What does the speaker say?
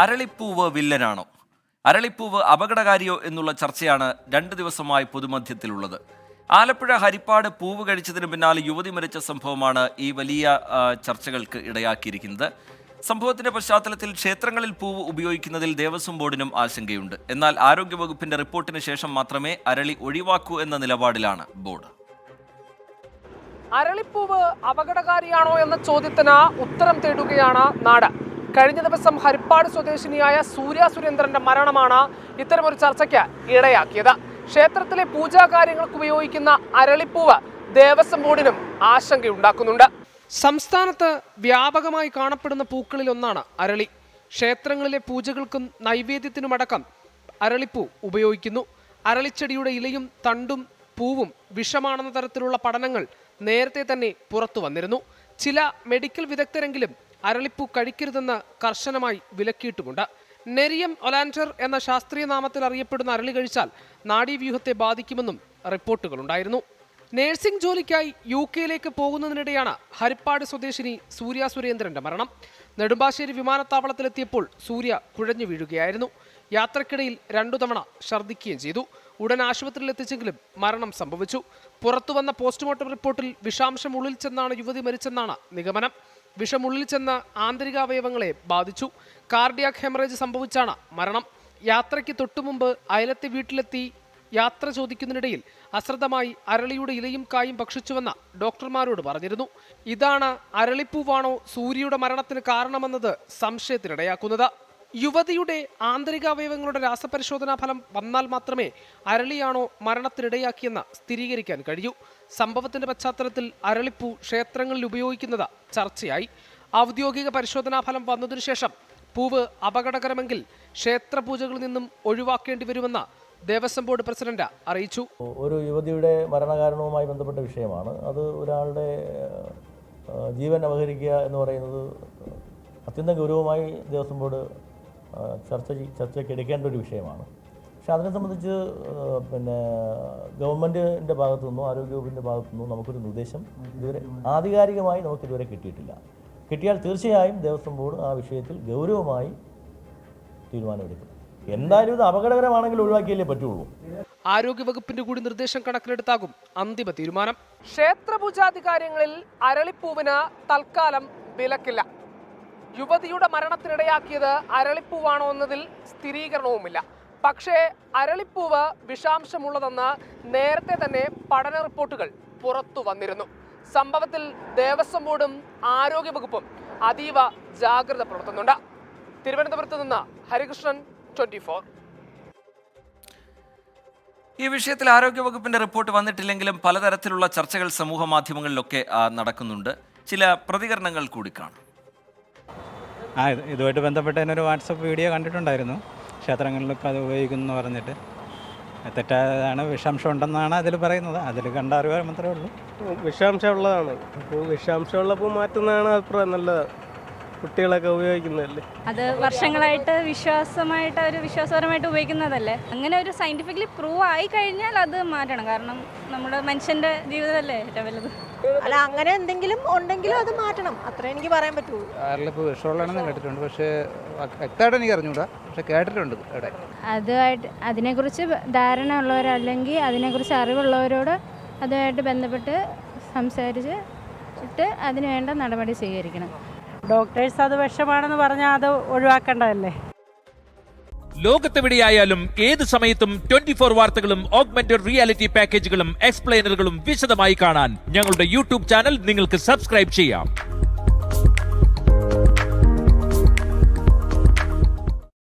അരളിപ്പൂവ് വില്ലനാണോ? അരളിപ്പൂവ് അപകടകാരിയോ എന്നുള്ള ചർച്ചയാണ് 2 ദിവസമായി പൊതുമധ്യത്തിലുള്ളത്. ആലപ്പുഴ ഹരിപ്പാട് പൂവ് കഴിച്ചതിന് പിന്നാലെ യുവതി മരിച്ച സംഭവമാണ് ഈ വലിയ ചർച്ചകൾക്ക് ഇടയാക്കിയിരിക്കുന്നത്. സംഭവത്തിന്റെ പശ്ചാത്തലത്തിൽ ക്ഷേത്രങ്ങളിൽ പൂവ് ഉപയോഗിക്കുന്നതിൽ ദേവസ്വം ബോർഡിനും ആശങ്കയുണ്ട്. എന്നാൽ ആരോഗ്യവകുപ്പിന്റെ റിപ്പോർട്ടിന് ശേഷം മാത്രമേ അരളി ഒഴിവാക്കൂ എന്ന നിലപാടിലാണ് ബോർഡ്. അരളിപ്പൂവ് അപകടകാരിയാണോ എന്ന ചോദ്യത്തിന് ഉത്തരം തേടുകയാണ് നാട്. കഴിഞ്ഞ ദിവസം ഹരിപ്പാട് സ്വദേശിനിയായ സൂര്യ സുരേന്ദ്രന്റെ മരണമാണ് ഇത്തരമൊരു ചർച്ചയ്ക്ക് ഇടയാക്കിയത്. ക്ഷേത്രത്തിലെ പൂജാകാര്യങ്ങൾക്ക് ഉപയോഗിക്കുന്ന അരളിപ്പൂവ് ദേവസ്വം ബോർഡിനും ആശങ്കയുണ്ടാക്കുന്നുണ്ട്. സംസ്ഥാനത്ത് വ്യാപകമായി കാണപ്പെടുന്ന പൂക്കളിൽ ഒന്നാണ് അരളി. ക്ഷേത്രങ്ങളിലെ പൂജകൾക്കും നൈവേദ്യത്തിനുമടക്കം അരളിപ്പൂ ഉപയോഗിക്കുന്നു. അരളിച്ചെടിയുടെ ഇലയും തണ്ടും പൂവും വിഷമാണെന്ന തരത്തിലുള്ള പഠനങ്ങൾ നേരത്തെ തന്നെ പുറത്തു വന്നിരുന്നു. ചില മെഡിക്കൽ വിദഗ്ധരെങ്കിലും അരളിപ്പൂ കഴിക്കരുതെന്ന് കർശനമായി വിലക്കിയിട്ടുമുണ്ട്. നെരിയം ഒലാൻഡർ എന്ന ശാസ്ത്രീയ നാമത്തിൽ അറിയപ്പെടുന്ന അരളി കഴിച്ചാൽ നാഡീവ്യൂഹത്തെ ബാധിക്കുമെന്നും റിപ്പോർട്ടുകളുണ്ടായിരുന്നു. നേഴ്സിംഗ് ജോലിക്കായി UK പോകുന്നതിനിടെയാണ് ഹരിപ്പാട് സ്വദേശിനി സൂര്യ സുരേന്ദ്രന്റെ മരണം. നെടുമ്പാശ്ശേരി വിമാനത്താവളത്തിലെത്തിയപ്പോൾ സൂര്യ കുഴഞ്ഞു വീഴുകയായിരുന്നു. യാത്രക്കിടയിൽ 2 തവണ ഛർദ്ദിക്കുകയും ചെയ്തു. ഉടൻ ആശുപത്രിയിൽ എത്തിച്ചെങ്കിലും മരണം സംഭവിച്ചു. പുറത്തുവന്ന പോസ്റ്റ്മോർട്ടം റിപ്പോർട്ടിൽ വിഷാംശം ഉള്ളിൽ ചെന്നാണ് യുവതി മരിച്ചെന്നാണ് നിഗമനം. വിഷമുള്ളിൽ ചെന്ന് ആന്തരികാവയവങ്ങളെ ബാധിച്ചു. കാർഡിയാക് ഹെമറേജ് സംഭവിച്ചാണ് മരണം. യാത്രയ്ക്ക് തൊട്ടുമുമ്പ് അയലത്തെ വീട്ടിലെത്തി യാത്ര ചോദിക്കുന്നതിനിടയിൽ അശ്രദ്ധമായി അരളിയുടെ ഇലയും കായും ഭക്ഷിച്ചുവെന്ന ഡോക്ടർമാരോട് പറഞ്ഞിരുന്നു. ഇതാണ് അരളിപ്പൂവാണോ സൂര്യയുടെ മരണത്തിന് കാരണമെന്നത് സംശയത്തിനിടയാക്കുന്നത്. യുവതിയുടെ ആന്തരികാവയവങ്ങളുടെ രാസപരിശോധനാ ഫലം വന്നാൽ മാത്രമേ അരളിയാണോ മരണത്തിനിടയാക്കിയെന്ന് സ്ഥിരീകരിക്കാൻ കഴിയൂ. സംഭവത്തിന്റെ പശ്ചാത്തലത്തിൽ അരളിപ്പൂ ക്ഷേത്രങ്ങളിൽ ഉപയോഗിക്കുന്നത് ചർച്ചയായി. ഔദ്യോഗിക പരിശോധനാ ഫലം വന്നതിനു ശേഷം പൂവ് അപകടകരമെങ്കിൽ ക്ഷേത്രപൂജകളിൽ നിന്നും ഒഴിവാക്കേണ്ടി വരുമെന്ന് ദേവസ്വം ബോർഡ് പ്രസിഡന്റ് അറിയിച്ചു. ഒരു യുവതിയുടെ മരണകാരണവുമായി ബന്ധപ്പെട്ട വിഷയമാണ്. അത് ഒരാളുടെ ജീവൻ അപഹരിക്കുക എന്ന് പറയുന്നത് അത്യന്തം ഗൗരവമായി ദേവസ്വം ബോർഡ് ചർച്ചയ്ക്ക് എടുക്കേണ്ട ഒരു വിഷയമാണ്. പക്ഷെ അതിനെ സംബന്ധിച്ച് ഗവൺമെൻറ്റിൻ്റെ ഭാഗത്തു നിന്നോ ആരോഗ്യവകുപ്പിൻ്റെ ഭാഗത്തു നിന്നോ നമുക്കൊരു നിർദ്ദേശം ഇതുവരെ ആധികാരികമായി നമുക്കിതുവരെ കിട്ടിയിട്ടില്ല. കിട്ടിയാൽ തീർച്ചയായും ദേവസ്വം ബോർഡ് ആ വിഷയത്തിൽ ഗൗരവമായി തീരുമാനമെടുക്കും. എന്തായാലും ഇത് അപകടകരമാണെങ്കിൽ ഒഴിവാക്കിയല്ലേ പറ്റുള്ളൂ. ആരോഗ്യവകുപ്പിന്റെ കൂടി നിർദ്ദേശം കണക്കിലെടുത്താകും അന്തിമ തീരുമാനം. ക്ഷേത്രപൂജാദി കാര്യങ്ങളിൽ അരളിപ്പൂവിന് തൽക്കാലം വിലക്കില്ല. യുവതിയുടെ മരണത്തിനിടയാക്കിയത് അരളിപ്പൂവാണോ എന്നതിൽ സ്ഥിരീകരണവുമില്ല. പക്ഷേ അരളിപ്പൂവ് വിഷാംശമുള്ളതെന്ന് നേരത്തെ തന്നെ പഠന റിപ്പോർട്ടുകൾ പുറത്തു വന്നിരുന്നു. സംഭവത്തിൽ ദേവസ്വം ബോർഡും ആരോഗ്യവകുപ്പും അതീവ ജാഗ്രത പുലർത്തുന്നുണ്ട്. തിരുവനന്തപുരത്ത് നിന്ന് ഹരികൃഷ്ണൻ, 24. ഈ വിഷയത്തിൽ ആരോഗ്യവകുപ്പിന്റെ റിപ്പോർട്ട് വന്നിട്ടില്ലെങ്കിലും പലതരത്തിലുള്ള ചർച്ചകൾ സമൂഹ മാധ്യമങ്ങളിലൊക്കെ നടക്കുന്നുണ്ട്. ചില പ്രതികരണങ്ങൾ കൂടി കാണാം. ഇതുമായിട്ട് ബന്ധപ്പെട്ട് തന്നെ ഒരു വാട്സപ്പ് വീഡിയോ കണ്ടിട്ടുണ്ടായിരുന്നു. ക്ഷേത്രങ്ങളിലൊക്കെ അത് ഉപയോഗിക്കുന്നു പറഞ്ഞിട്ട് തെറ്റായതാണ്, വിഷാംശം ഉണ്ടെന്നാണ് അതിൽ പറയുന്നത്. അതിൽ കണ്ട അറിവ് മാത്രമേ ഉള്ളൂ. വിഷാംശമുള്ളതാണ്. അപ്പോൾ വിഷാംശമുള്ളപ്പോൾ മാറ്റുന്നതാണ് അഭിപ്രായം. നല്ലത്, കുട്ടികളൊക്കെ ഉപയോഗിക്കുന്നതല്ലേ. അത് വർഷങ്ങളായിട്ട് വിശ്വാസപരമായിട്ട് ഉപയോഗിക്കുന്നതല്ലേ. അങ്ങനെ ഒരു സയന്റിഫിക്കലി പ്രൂവ് ആയി കഴിഞ്ഞാൽ അത് മാറ്റണം. കാരണം നമ്മുടെ മനുഷ്യന്റെ ജീവിതമല്ലേ ഏറ്റവും വലുത്. അല്ല, അങ്ങനെ എന്തെങ്കിലും ഉണ്ടെങ്കിലും അത് മാറ്റണം, അത്രേ എനിക്ക് പറയാൻ പറ്റുള്ളൂ. അരളിപ്പൂ വിഷമുള്ളതാണെന്ന് കേട്ടിട്ടുണ്ട്, പക്ഷേ വ്യക്തമായിട്ട് എനിക്ക് അറിഞ്ഞൂടാ, പക്ഷെ കേട്ടിട്ടുണ്ട്. അവിടെ അതുമായിട്ട് അതിനെക്കുറിച്ച് ധാരണ ഉള്ളവരല്ലെങ്കിൽ അതിനെക്കുറിച്ച് അറിവുള്ളവരോട് അതുമായിട്ട് ബന്ധപ്പെട്ട് സംസാരിച്ചിട്ട് അതിന് വേണ്ട നടപടി സ്വീകരിക്കണം. ഡോക്ടേഴ്സ് അത് വിഷമാണെന്ന് പറഞ്ഞാൽ അത് ഒഴിവാക്കേണ്ടതല്ലേ. ലോകത്തെവിടെയായാലും ഏത് സമയത്തും 24 വാർത്തകളും ഓഗ്മെന്റഡ് റിയാലിറ്റി പാക്കേജുകളും എക്സ്പ്ലെയിനറുകളും വിശദമായി കാണാൻ ഞങ്ങളുടെ YouTube ചാനൽ നിങ്ങൾക്ക് സബ്സ്ക്രൈബ് ചെയ്യാം.